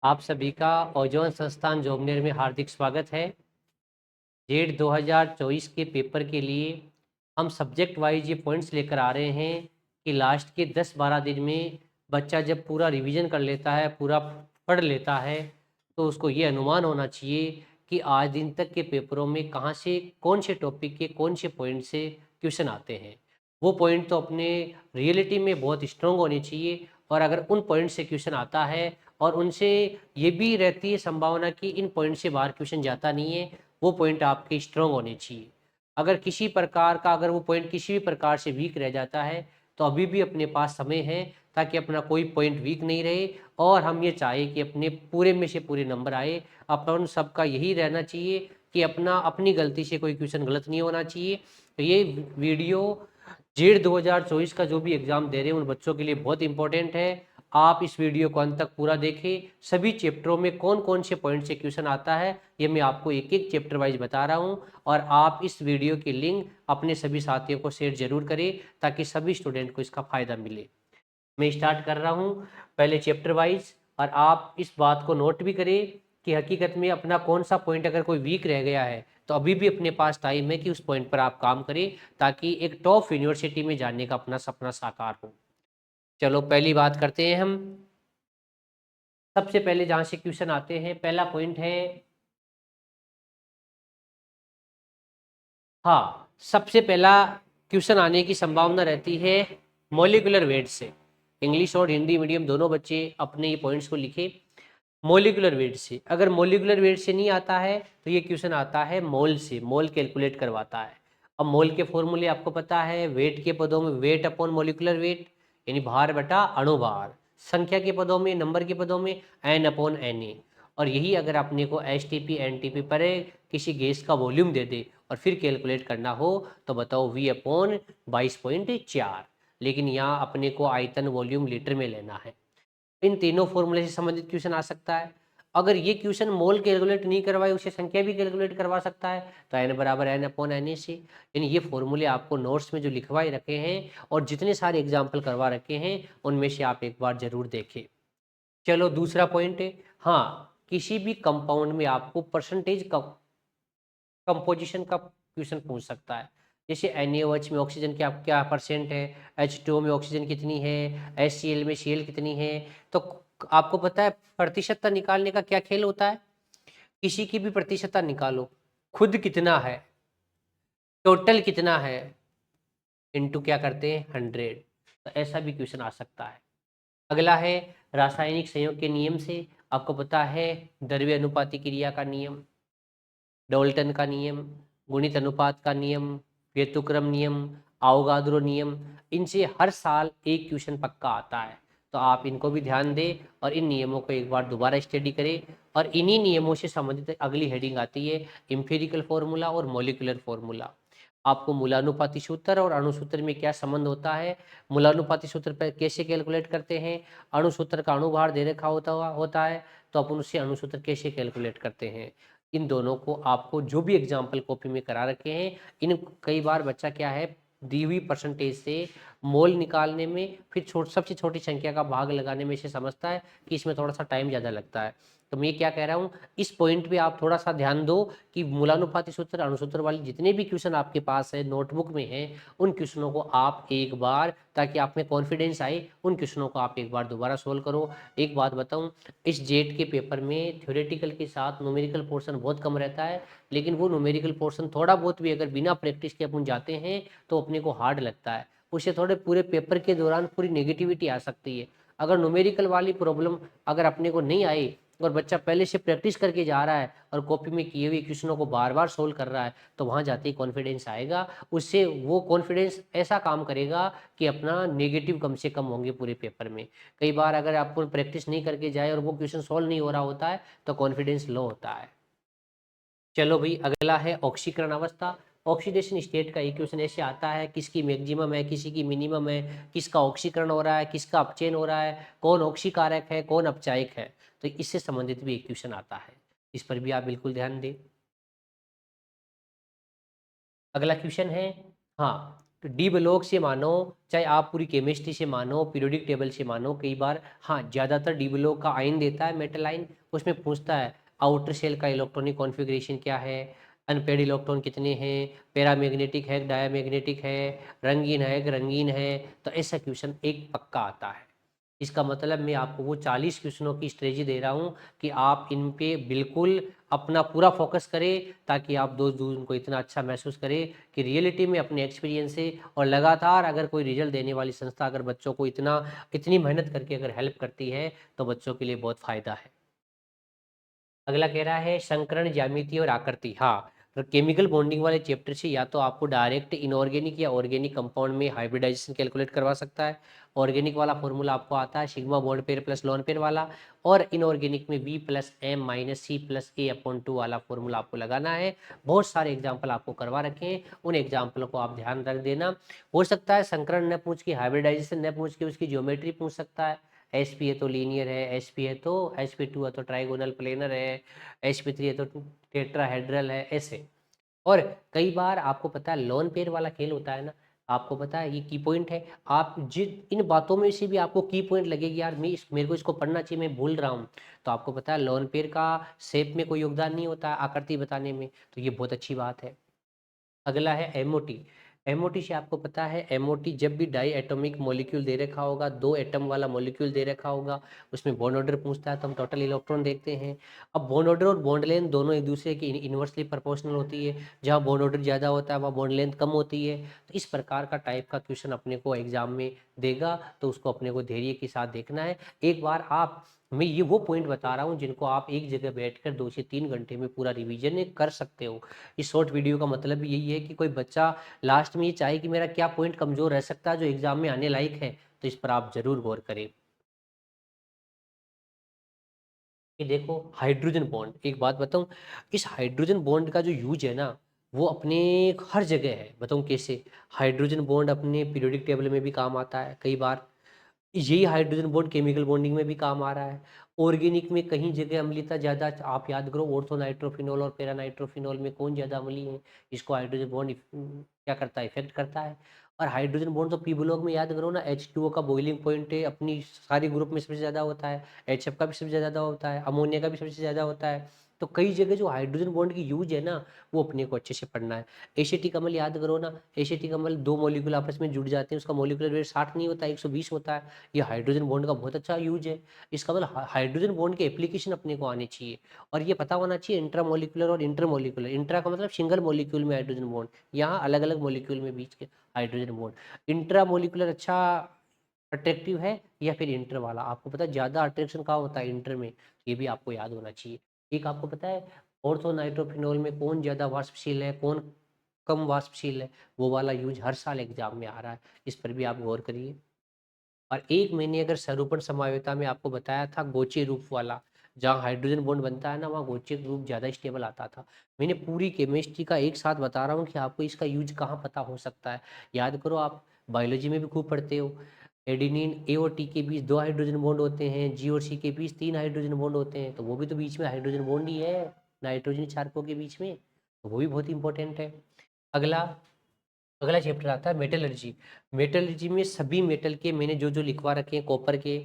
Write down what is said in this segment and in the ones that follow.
आप सभी का ओजोन संस्थान जोबनेर में हार्दिक स्वागत है। जेड 2024 के पेपर के लिए हम सब्जेक्ट वाइज ये पॉइंट्स लेकर आ रहे हैं कि लास्ट के 10-12 दिन में बच्चा जब पूरा रिवीजन कर लेता है, पूरा पढ़ लेता है, तो उसको ये अनुमान होना चाहिए कि आज दिन तक के पेपरों में कहाँ से कौन से टॉपिक के कौन से पॉइंट से क्वेश्चन आते हैं। वो पॉइंट तो अपने रियलिटी में बहुत स्ट्रॉन्ग होने चाहिए, और अगर उन पॉइंट से क्वेश्चन आता है और उनसे ये भी रहती है संभावना कि इन पॉइंट से बाहर क्वेश्चन जाता नहीं है, वो पॉइंट आपके स्ट्रॉन्ग होने चाहिए। अगर किसी प्रकार का अगर वो पॉइंट किसी भी प्रकार से वीक रह जाता है, तो अभी भी अपने पास समय है ताकि अपना कोई पॉइंट वीक नहीं रहे, और हम ये चाहे कि अपने पूरे में से पूरे नंबर आए। अपन सबका यही रहना चाहिए कि अपनी गलती से कोई क्वेश्चन गलत नहीं होना चाहिए। तो ये वीडियो जेड 2024 का जो भी एग्जाम दे रहे हैं उन बच्चों के लिए बहुत इंपॉर्टेंट है। आप इस वीडियो को अंत तक पूरा देखें। सभी चैप्टरों में कौन कौन से पॉइंट से क्वेश्चन आता है ये मैं आपको एक एक चैप्टर वाइज बता रहा हूं, और आप इस वीडियो की लिंक अपने सभी साथियों को शेयर जरूर करें ताकि सभी स्टूडेंट को इसका फायदा मिले। मैं स्टार्ट कर रहा हूं पहले चैप्टर वाइज, और आप इस बात को नोट भी करें कि हकीकत में अपना कौन सा पॉइंट अगर कोई वीक रह गया है तो अभी भी अपने पास टाइम है कि उस पॉइंट पर आप काम करें ताकि एक टॉप यूनिवर्सिटी में जाने का अपना सपना साकार हो। चलो पहली बात करते हैं हम। सबसे पहले जहां से क्वेश्चन आते हैं, पहला पॉइंट है, हाँ, सबसे पहला क्वेश्चन आने की संभावना रहती है मॉलिक्यूलर वेट से। इंग्लिश और हिंदी मीडियम दोनों बच्चे अपने ये पॉइंट्स को लिखे। मॉलिक्यूलर वेट से, अगर मॉलिक्यूलर वेट से नहीं आता है तो ये क्वेश्चन आता है मोल से, मोल कैलकुलेट करवाता है। अब मोल के फॉर्मूले आपको पता है, वेट के पदों में वेट अपॉन मॉलिक्यूलर वेट, यानी भार बटा अणुभार, संख्या के पदों में, नंबर के पदों में एन अपॉन एन ए। और यही अगर अपने को H T P N T P पर किसी गैस का वॉल्यूम दे दे और फिर कैलकुलेट करना हो तो बताओ वी अपॉन 22.4, लेकिन यहाँ अपने को आयतन वॉल्यूम लीटर में लेना है। इन तीनों फॉर्मूले से संबंधित क्वेश्चन आ सकता है। अगर ये क्वेश्चन मोल कैलकुलेट नहीं करवाए, उसे संख्या भी कैलकुलेट करवा सकता है, तो एन बराबर एन अपॉन एन ए से। यानी ये फॉर्मूले आपको नोट्स में जो लिखवाए रखे हैं और जितने सारे एग्जाम्पल करवा रखे हैं उनमें से आप एक बार जरूर देखें। चलो दूसरा पॉइंट है, हाँ, किसी भी कंपाउंड में आपको परसेंटेज कंपोजिशन का क्वेश्चन पूछ सकता है। जैसे NaOH में ऑक्सीजन क्या क्या परसेंट है, H2O में ऑक्सीजन कितनी है, HCl में Cl कितनी है। तो आपको पता है प्रतिशतता निकालने का क्या खेल होता है, किसी की भी प्रतिशतता निकालो, खुद कितना है, टोटल कितना है, इनटू क्या करते हैं 100। तो ऐसा भी क्वेश्चन आ सकता है। अगला है रासायनिक संयोग के नियम से, आपको पता है द्रव्य अनुपाती क्रिया का नियम, डॉल्टन का नियम, गुणित अनुपात का नियम, व्युत्क्रम नियम, अवोगाद्रो नियम, इनसे हर साल एक क्वेश्चन पक्का आता है। तो आप इनको भी ध्यान दें और इन नियमों को एक बार दोबारा स्टडी करें। और इन्हीं नियमों से संबंधित अगली हेडिंग आती है एम्पिरिकल फॉर्मूला और मॉलिक्यूलर फॉर्मूला। आपको मूलानुपाती सूत्र और अणुसूत्र में क्या संबंध होता है, मूलानुपाती सूत्र पर कैसे कैलकुलेट करते हैं, अणुसूत्र का अणुभार दे रखा होता है तो अपन उससे अणुसूत्र कैसे कैलकुलेट करते हैं। इन दोनों को आपको जो भी एग्जाम्पल कॉपी में करा रखे हैं, इन कई बार बच्चा क्या है दी हुई परसेंटेज से मोल निकालने में फिर सबसे छोटी संख्या का भाग लगाने में से समझता है कि इसमें थोड़ा सा टाइम ज़्यादा लगता है। तो मैं क्या कह रहा हूँ, इस पॉइंट पे आप थोड़ा सा ध्यान दो कि मूलानुपाती सूत्र अणुसूत्र वाले जितने भी क्वेश्चन आपके पास है नोटबुक में है, उन क्वेश्चनों को आप एक बार, ताकि आप में कॉन्फिडेंस आए, उन क्वेश्चनों को आप एक बार दोबारा सोल्व करो। एक बात बताऊं, इस जेट के पेपर में थ्योरेटिकल के साथ न्यूमेरिकल पोर्शन बहुत कम रहता है, लेकिन वो न्यूमेरिकल पोर्शन थोड़ा बहुत भी अगर बिना प्रैक्टिस के अपन जाते हैं तो अपने को हार्ड लगता है। उससे थोड़े पूरे पेपर के दौरान पूरी नेगेटिविटी आ सकती है। अगर न्यूमेरिकल वाली प्रॉब्लम अगर अपने को नहीं आई और बच्चा पहले से प्रैक्टिस करके जा रहा है और कॉपी में किए हुए क्वेश्चनों को बार बार सोल्व कर रहा है, तो वहाँ जाते ही कॉन्फिडेंस आएगा। उससे वो कॉन्फिडेंस ऐसा काम करेगा कि अपना नेगेटिव कम से कम होंगे पूरे पेपर में। कई बार अगर आपको प्रैक्टिस नहीं करके जाए और वो क्वेश्चन सॉल्व नहीं हो रहा होता है तो कॉन्फिडेंस लो होता है। चलो भाई, अगला है ऑक्सीकरण अवस्था। ऑक्सीडेशन स्टेट का इक्वेशन ऐसे आता है, किसकी मैक्सिमम है, किसी की मिनिमम है, किसका ऑक्सीकरण हो रहा है, किसका अपचयन हो रहा है, कौन ऑक्सीकारक है, कौन अपचायक है। तो इससे संबंधित भी इक्वेशन आता है, इस पर भी आप बिल्कुल ध्यान दें। अगला क्वेश्चन है, हाँ, डी ब्लॉक से मानो, चाहे आप पूरी केमिस्ट्री से मानो, पीरियोडिक टेबल से मानो, कई बार हाँ ज़्यादातर डी ब्लॉक का आयन देता है मेटल आयन, उसमें पूछता है आउटर शेल का इलेक्ट्रॉनिक कॉन्फ़िगरेशन क्या है, अनपेड इलेक्ट्रॉन कितने हैं, पैरामैग्नेटिक है, डायमैग्नेटिक है, रंगीन है कि रंगीन है। तो ऐसा क्वेश्चन एक पक्का आता है। इसका मतलब मैं आपको वो 40 क्वेश्चनों की स्ट्रेटजी दे रहा हूँ कि आप इन पे बिल्कुल अपना पूरा फोकस करें, ताकि आप दोस्त दूर को इतना अच्छा महसूस करें कि रियलिटी में अपने एक्सपीरियंस से और लगातार अगर कोई रिजल्ट देने वाली संस्था अगर बच्चों को इतनी मेहनत करके अगर हेल्प करती है तो बच्चों के लिए बहुत फायदा है। अगला कह रहा है संकरण, ज्यामिति और आकृति। हाँ, तो केमिकल बॉन्डिंग वाले चैप्टर से या तो आपको डायरेक्ट इनऑर्गेनिक या ऑर्गेनिक कंपाउंड में हाइब्रिडाइजेशन कैलकुलेट करवा सकता है। ऑर्गेनिक वाला फॉर्मूला आपको आता है sigma bond pair plus lone pair वाला, और इनऑर्गेनिक में B plus M minus C plus A upon 2 वाला फॉर्मूला आपको लगाना है। बहुत सारे एग्जाम्पल आपको करवा रखे हैं, उन एग्जाम्पलों को आप ध्यान रख देना। हो सकता है संकरण न पूछ के, हाइब्रिडाइजेशन न पूछ के उसकी ज्योमेट्री पूछ सकता है। एस पी है तो लीनियर है, एस पी है तो, एस पी टू है तो ट्राइगोनल प्लेनर है, एच पी थ्री है तो टेट्राहेड्रल है, ऐसे। और कई बार आपको पता है लोन पेयर वाला खेल होता है ना, आपको पता है ये की पॉइंट है। आप जिन इन बातों में से भी आपको की पॉइंट लगेगी, यार मेरे को इसको पढ़ना चाहिए, मैं भूल रहा हूँ, तो आपको पता है लोन पेयर का शेप में कोई योगदान नहीं होता है आकृति बताने में, तो ये बहुत अच्छी बात है। अगला है एमओटी। एमओटी से आपको पता है, एमओटी जब भी डाई एटॉमिक मॉलिक्यूल दे रखा होगा, 2 एटम वाला मॉलिक्यूल दे रखा होगा, उसमें बॉन्ड ऑर्डर पूछता है तो हम टोटल इलेक्ट्रॉन देखते हैं। अब बॉन्ड ऑर्डर और बॉन्ड लेंथ दोनों एक दूसरे की इन्वर्सली प्रोपोर्शनल होती है, जहाँ बॉन्ड ऑर्डर ज़्यादा होता है वहाँ बॉन्ड लेंथ कम होती है। तो इस प्रकार का टाइप का क्वेश्चन अपने को एग्जाम में देगा, तो उसको अपने को धैर्य के साथ देखना है। एक बार आप, मैं ये वो पॉइंट बता रहा हूँ जिनको आप एक जगह बैठकर 2 से 3 घंटे में पूरा रिवीजन कर सकते हो। इस शॉर्ट वीडियो का मतलब भी यही है कि कोई बच्चा लास्ट में ये चाहे कि मेरा क्या पॉइंट कमजोर रह सकता है जो एग्जाम में आने लायक है, तो इस पर आप जरूर गौर करें। ये देखो हाइड्रोजन बॉन्ड, एक बात बताऊं, इस हाइड्रोजन बॉन्ड का जो यूज है ना, वो अपने हर जगह है। बताऊं कैसे? हाइड्रोजन बॉन्ड अपने पीरियोडिक टेबल में भी काम आता है कई बार, यही हाइड्रोजन बॉन्ड केमिकल बॉन्डिंग में भी काम आ रहा है। ऑर्गेनिक में कहीं जगह अम्लीयता ज़्यादा, आप याद करो ऑर्थो नाइट्रोफिनॉल और पैरा नाइट्रोफिनॉल में कौन ज़्यादा अम्लीय है, इसको हाइड्रोजन बॉन्ड क्या करता है, इफेक्ट करता है। और हाइड्रोजन बॉन्ड तो पी ब्लॉक में याद करो ना, H2O का बॉइलिंग पॉइंट है अपनी सारी ग्रुप में सबसे ज़्यादा होता है, HF का भी सबसे ज़्यादा होता है, अमोनिया का भी सबसे ज़्यादा होता है। तो कई जगह जो हाइड्रोजन बॉन्ड की यूज है ना, वो अपने को अच्छे से पढ़ना है। एसिटिक अम्ल याद करो ना, एसिटिक अम्ल 2 मॉलिक्यूल आपस में जुड़ जाते हैं, उसका मॉलिक्यूलर वेट 60 नहीं होता है, 120 होता है। ये हाइड्रोजन बॉन्ड का बहुत अच्छा यूज है। इसका मतलब हाइड्रोजन बॉन्ड के एप्लीकेशन अपने को आने चाहिए, और ये पता होना चाहिए इंट्रा मॉलिक्यूलर और इंटर मॉलिक्यूलर। इंट्रा का मतलब सिंगल मॉलिक्यूल में हाइड्रोजन बॉन्ड, यहाँ अलग अलग मॉलिक्यूल में बीच के हाइड्रोजन बॉन्ड। इंट्रा मॉलिक्यूलर अच्छा अट्रैक्टिव है या फिर इंटर वाला? आपको पता है ज़्यादा अट्रैक्शन कहाँ होता है, इंटर में, ये भी आपको याद होना चाहिए। एक आपको पता है ऑर्थो नाइट्रोफिनॉल में कौन ज़्यादा वाष्पशील है, कौन कम वाष्पशील है, वो वाला यूज हर साल एग्जाम में आ रहा है, इस पर भी आप गौर करिए। और एक मैंने अगर स्वरूपण समायोता में आपको बताया था गोचे रूप वाला, जहाँ हाइड्रोजन बॉन्ड बनता है ना, वहाँ गोचे रूप ज़्यादा स्टेबल आता था। मैंने पूरी केमिस्ट्री का एक साथ बता रहा हूँ कि आपको इसका यूज कहाँ पता हो सकता है। याद करो, आप बायोलॉजी में भी खूब पढ़ते हो, एडिनिन ए और टी के बीच 2 हाइड्रोजन बॉन्ड होते हैं, जी और सी के बीच 3 हाइड्रोजन बॉन्ड होते हैं, तो वो भी तो बीच में हाइड्रोजन बॉन्ड ही है नाइट्रोजन क्षारकों के बीच में, तो वो भी बहुत इंपॉर्टेंट है। अगला अगला चैप्टर आता है मेटलर्जी। मेटलर्जी में सभी मेटल के मैंने जो जो लिखवा रखे हैं, कॉपर के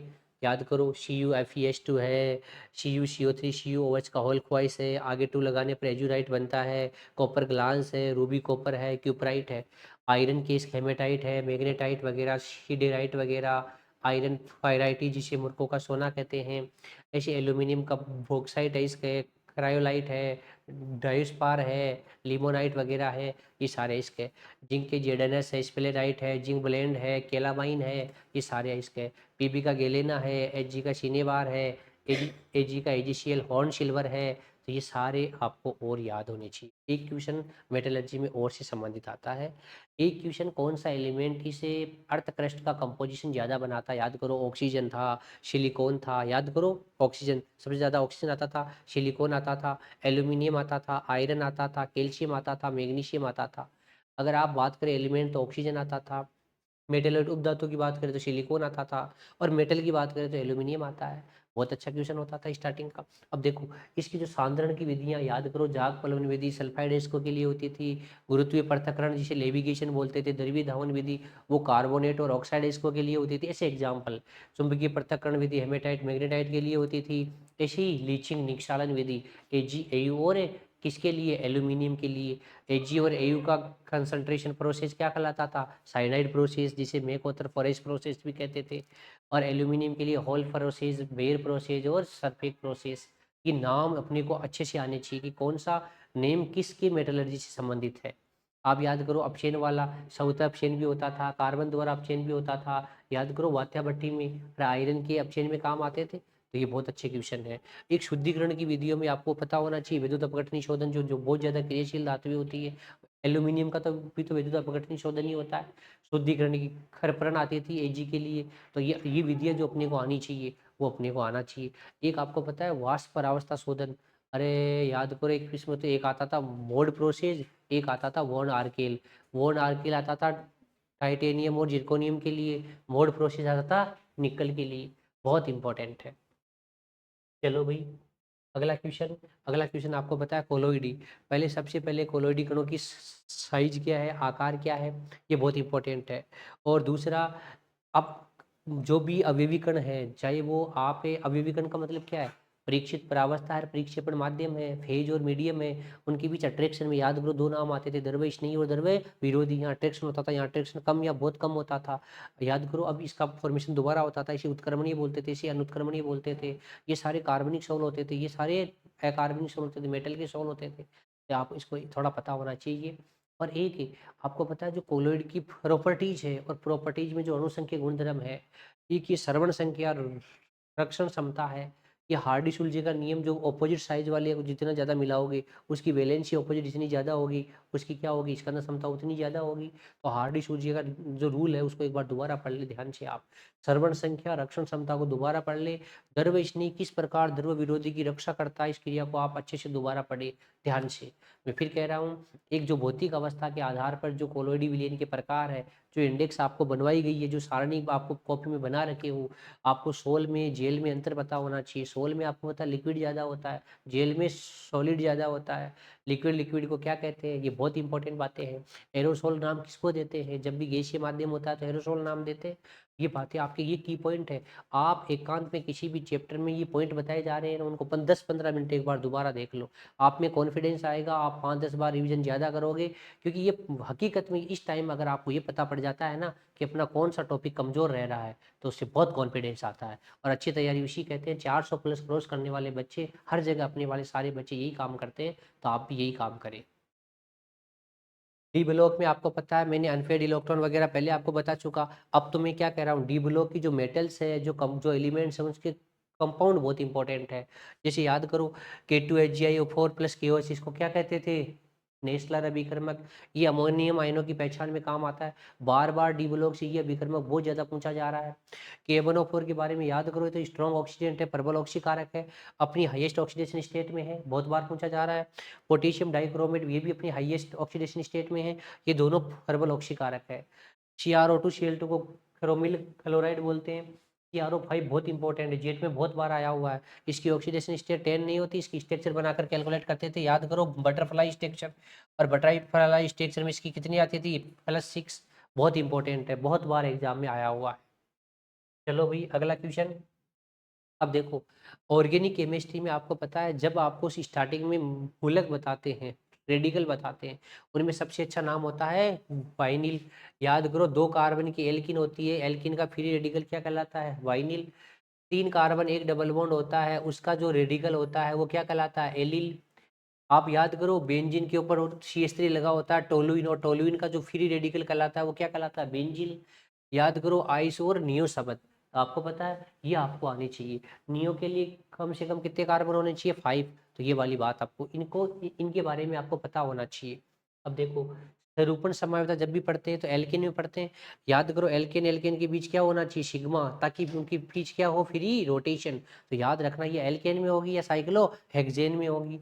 याद करो, CuFeS2 है, CuCO3 CuOH का होल क्वाइस है, आगे 2 लगाने पर एजुराइट बनता है, कॉपर ग्लांस है, रूबी कॉपर है, क्यूपराइट है, आयरन केस हेमेटाइट है, मैग्नेटाइट वगैरह, सीडेराइट वगैरह, आयरन फायराइटी जिसे मुर्कों का सोना कहते हैं, ऐसे एल्यूमिनियम का बॉक्साइट है, इसके क्रायोलाइट है, डायोस्पार है, लिमोनाइट वगैरह है, ये सारे इसके। जिंक के जेडनएस है, स्पेलेराइट है, जिंक ब्लेंड है, केलामाइन है, ये सारे इसके। पीबी का गेलेना है, एच का सिनेबार है, एजी का एजीसीएल हॉर्न सिल्वर है। तो ये सारे आपको और याद होने चाहिए। एक क्वेश्चन मेटलर्जी में और से संबंधित आता है। एक क्वेश्चन कौन सा एलिमेंट इसे अर्थ क्रस्ट का कंपोजिशन ज़्यादा बनाता है? याद करो, ऑक्सीजन था, सिलिकॉन था, याद करो, ऑक्सीजन सबसे ज़्यादा ऑक्सीजन आता था, सिलिकॉन आता था, एल्यूमिनियम आता था, आयरन आता था, कैल्शियम आता था, मैग्नीशियम आता था। अगर आप बात करें एलिमेंट, तो ऑक्सीजन आता था, मेटल उपधातु की बात करें तो सिलिकॉन आता था, और मेटल की बात करें तो एल्यूमिनियम आता है। बहुत अच्छा क्वेश्चन होता था स्टार्टिंग का। अब देखो इसकी जो सांद्रण की विधियां याद करो, जाग पलवन विधि सल्फाइड एस्को के लिए होती थी, गुरुत्वीय पृथक्करण जिसे लेविगेशन बोलते थे, द्रवीय धावन विधि वो कार्बोनेट और ऑक्साइड एस्को के लिए होती थी, ऐसे एग्जाम्पल। चुंबकीय पृथक्करण विधि हेमेटाइट मैग्नेटाइट के लिए होती थी। ऐसे ही लीचिंग निक्षालन विधि AgAU और किसके लिए, एल्यूमिनियम के लिए। Ag और Au का कंसंट्रेशन प्रोसेस क्या कहलाता था, साइनाइड प्रोसेस, जिसे मेकोतर फॉरेस प्रोसेस भी कहते थे। और एल्यूमिनियम के लिए हॉल प्रोसेस, बेयर प्रोसेस और सरफेक प्रोसेस। ये नाम अपने को अच्छे से आने चाहिए कि कौन सा नेम किसकी मेटलर्जी से संबंधित है। आप याद करो अपचयन वाला सौता अपचयन भी होता था, कार्बन द्वारा अपचयन भी होता था। याद करो वात्या भट्टी में आयरन के अपचयन में काम आते थे। तो ये बहुत अच्छे क्वेश्चन है। एक शुद्धिकरण की विधियों में आपको पता होना चाहिए विद्युत अपघटनी शोधन, जो जो बहुत ज्यादा क्रियाशील धातुएं होती है। एल्यूमिनियम का तो भी तो विद्युत अपघटनी शोधन ही होता है। शुद्धिकरण की खरपरन आती थी Ag के लिए। तो ये विधियां जो अपने को आनी चाहिए वो अपने को आना चाहिए। एक आपको पता है वाष्प परावस्था शोधन, अरे याद करो एक इसमें तो एक आता था मोड प्रोसेस, एक आता था वॉन आर्केल। वॉन आर्केल आता था टाइटेनियम और जिर्कोनियम के लिए, मोड प्रोसेस आता था निकल के लिए। बहुत इंपॉर्टेंट है। चलो भाई अगला क्वेश्चन। अगला क्वेश्चन आपको पता है कोलोइडी। पहले सबसे पहले कोलोइडी कणों की साइज क्या है, आकार क्या है, ये बहुत इंपॉर्टेंट है। और दूसरा, अब जो भी अवयवी कण है, चाहे वो आप है, अवयवी कण का मतलब क्या है, परीक्षित परावस्था है, परिक्षेपण माध्यम है, फेज और मीडियम है, उनके बीच अट्रैक्शन में याद करो दो नाम आते थे, द्रव्य स्नेही और द्रव्य विरोधी। यहाँ अट्रैक्शन होता था, यहाँ अट्रैक्शन कम या बहुत कम होता था। याद करो अब इसका फॉर्मेशन दोबारा होता था, इसे उत्क्रमणीय बोलते थे, इसे अनुत्क्रमणीय बोलते थे। ये सारे कार्बनिक सोल होते थे, ये सारे अकार्बनिक सोल होते थे, मेटल के सोल होते थे। तो आप इसको थोड़ा पता होना चाहिए। और एक ही आपको पता है जो कोलोइड की प्रॉपर्टीज है, और प्रॉपर्टीज में जो अणुसंख्यक गुणधर्म है, एक ये श्रवण संख्या, रक्षण क्षमता है, ये हार्डी सुलजे का नियम, जो ऑपोजिट साइज वाले को जितना ज़्यादा मिलाओगे उसकी वैलेंसी ऑपोजिट जितनी ज़्यादा होगी उसकी क्या होगी, स्कंदन क्षमता उतनी ज़्यादा होगी। तो हार्डी सुलजे का जो रूल है उसको एक बार दोबारा पढ़ ले ध्यान से आप। श्रवण संख्या रक्षण क्षमता को दोबारा पढ़ ले। द्रव्य स्नेही किस प्रकार द्रव्य विरोधी की रक्षा करता है, इस क्रिया को आप अच्छे से दोबारा पढ़े ध्यान से। मैं फिर कह रहा हूँ, एक जो भौतिक अवस्था के आधार पर जो कोलोइडी विलयन के प्रकार है, जो इंडेक्स आपको बनवाई गई है, जो सारणी आपको कॉपी में बना रखे हो, आपको सोल में जेल में अंतर पता होना चाहिए। सोल में आपको पता लिक्विड ज़्यादा होता है, जेल में सॉलिड ज़्यादा होता है। लिक्विड लिक्विड को क्या कहते हैं, ये बहुत इंपॉर्टेंट बातें हैं। एरोसोल नाम किसको देते हैं, जब भी गैसीय माध्यम होता है तो एरोसोल नाम देते हैं। ये बातें आपके, ये की पॉइंट है। आप एकांत में किसी भी चैप्टर में ये पॉइंट बताए जा रहे हैं ना, उनको 10-15 मिनट एक बार दोबारा देख लो। आप में कॉन्फिडेंस आएगा, आप 5-10 बार रिवीजन ज़्यादा करोगे। क्योंकि ये हकीकत में इस टाइम अगर आपको ये पता पड़ जाता है ना कि अपना कौन सा टॉपिक कमज़ोर रह रहा है, तो उससे बहुत कॉन्फिडेंस आता है। और अच्छी तैयारी उसी कहते हैं। 400 प्लस क्रॉस करने वाले बच्चे हर जगह अपने वाले सारे बच्चे यही काम करते हैं, तो आप भी यही काम करें। डी ब्लॉक में आपको पता है मैंने अनफेड इलेक्ट्रॉन वगैरह पहले आपको बता चुका। अब तो मैं क्या कह रहा हूँ, डी ब्लॉक की जो मेटल्स है, जो एलिमेंट्स हैं उसके कंपाउंड बहुत इंपॉर्टेंट है। जैसे याद करो K2HgIO4 प्लस KOH, इसको क्या कहते थे, नेस्लर अभिकर्मक। ये अमोनियम आयनों की पहचान में काम आता है। बार बार डी ब्लॉक से ये अभिकर्मक बहुत ज्यादा पूछा जा रहा है। K1O4 के बारे में याद करो, तो स्ट्रॉन्ग ऑक्सीडेंट है, प्रबल ऑक्सीकारक है, अपनी हाईएस्ट ऑक्सीडेशन स्टेट में है, बहुत बार पूछा जा रहा है। पोटेशियम डाइक्रोमेट ये भी अपनी हाईएस्ट ऑक्सीडेशन स्टेट में है, ये दोनों प्रबल ऑक्सीकारक है। CrO2 Cl2 को क्रोमिल क्लोराइड बोलते हैं। CrO5 बहुत इंपॉर्टेंट है, जेट में बहुत बार आया हुआ है। इसकी ऑक्सीडेशन स्टेट 10 नहीं होती, इसकी स्ट्रक्चर बनाकर कैलकुलेट करते थे, याद करो बटरफ्लाई स्ट्रक्चर। और बटरफ्लाई स्ट्रक्चर में इसकी कितनी आती थी, +6। बहुत इंपॉर्टेंट है, बहुत बार एग्जाम में आया हुआ है। चलो भाई अगला क्वेश्चन। अब देखो ऑर्गेनिक केमिस्ट्री में आपको पता है जब आपको स्टार्टिंग में मूलक बताते हैं, रेडिकल बताते हैं, उनमें सबसे अच्छा नाम होता है वाइनिल। याद करो 2 कार्बन की एल्किन होती है, एल्किन का फ्री रेडिकल क्या कहलाता है, वाइनिल। 3 कार्बन एक डबल बॉन्ड होता है, उसका जो रेडिकल होता है वो क्या कहलाता है, एलिल। आप याद करो बेंजीन के ऊपर CH3 लगा होता है टोलुइन, और टोलुइन का जो फ्री रेडिकल कहलाता है वो क्या कहलाता है, बेंजीन। याद करो आइसो और नियो शब्द, आपको पता है ये आपको आनी चाहिए। नियो के लिए कम से कम कितने कार्बन होने चाहिए, 5। तो ये वाली बात आपको इनके बारे में आपको पता होना चाहिए। अब देखो सरूपण समायोजकता जब भी पढ़ते हैं तो एल्केन में पढ़ते हैं। याद करो एल्केन एल्केन के बीच क्या होना चाहिए, सिग्मा, ताकि उनके बीच क्या हो, फ्री रोटेशन। तो याद रखना ये एल्केन में होगी या साइक्लो हेक्सेन में होगी।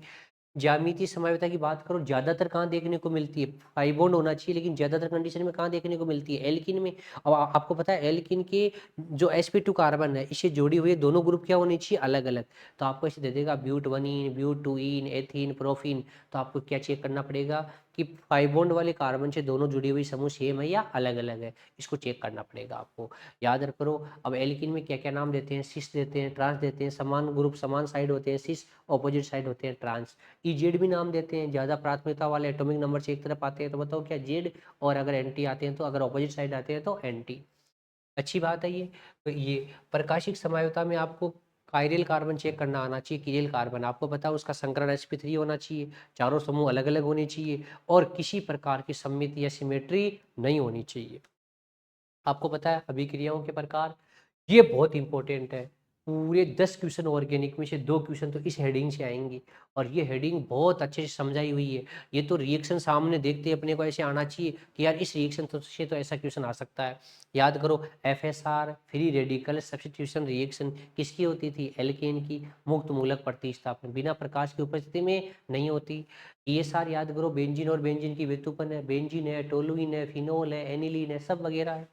ज्यामितीय समवायता की बात करो, ज्यादातर कहाँ देखने को मिलती है, पाई बॉन्ड होना चाहिए, लेकिन ज्यादातर कंडीशन में कहाँ देखने को मिलती है, एल्किन में। अब आपको पता है एल्किन के जो sp2 कार्बन है इससे जोड़ी हुई दोनों ग्रुप क्या होने चाहिए, अलग अलग। तो आपको ऐसे दे देगा ब्यूट 1इन, ब्यूट 2इन, एथीन, प्रोफिन। तो आपको क्या चेक करना पड़ेगा कि पाई बॉन्ड वाले कार्बन से दोनों जुड़ी हुई समूह सेम है या अलग अलग है, इसको चेक करना पड़ेगा आपको। याद करो, अब एल्किन में क्या क्या नाम देते हैं, सिस देते हैं, ट्रांस देते हैं, समान ग्रुप समान साइड होते हैं सिस, ऑपोजिट साइड होते हैं ट्रांस। जेड भी नाम देते हैं, ज़्यादा प्राथमिकता वाले एटॉमिक नंबर से एक तरफ आते हैं तो बताओ क्या जेड, और अगर एंटी आते हैं तो, अगर ऑपोजिट साइड आते हैं तो एंटी। अच्छी बात है ये। तो ये प्रकाशिक समवायता में आपको कायरल कार्बन चेक करना आना चाहिए, किरिल कार्बन आपको पता है उसका संकरण sp3 होना चाहिए, चारों समूह अलग अलग होने चाहिए, और किसी प्रकार की सममिति या सिमेट्री नहीं होनी चाहिए। आपको पता है अभिक्रियाओं के प्रकार, ये बहुत इंपॉर्टेंट है। पूरे 10 क्वेश्चन ऑर्गेनिक में से 2 क्वेश्चन तो इस हेडिंग से आएंगी, और ये हेडिंग बहुत अच्छे से समझाई हुई है। ये तो रिएक्शन सामने देखते अपने को ऐसे आना चाहिए कि यार इस रिएक्शन से तो ऐसा क्वेश्चन आ सकता है। याद करो, FSR free radical substitution reaction किसकी होती थी, एल्केन की, मुक्त मूलक प्रतिस्थापन, बिना प्रकाश की उपस्थिति में नहीं होती। ESR याद करो, बेंजीन और बेंजीन की व्युत्पन्न है, बेंजीन है, टोलुइन है, फिनोल है, एनिलीन है, सब वगैरह है।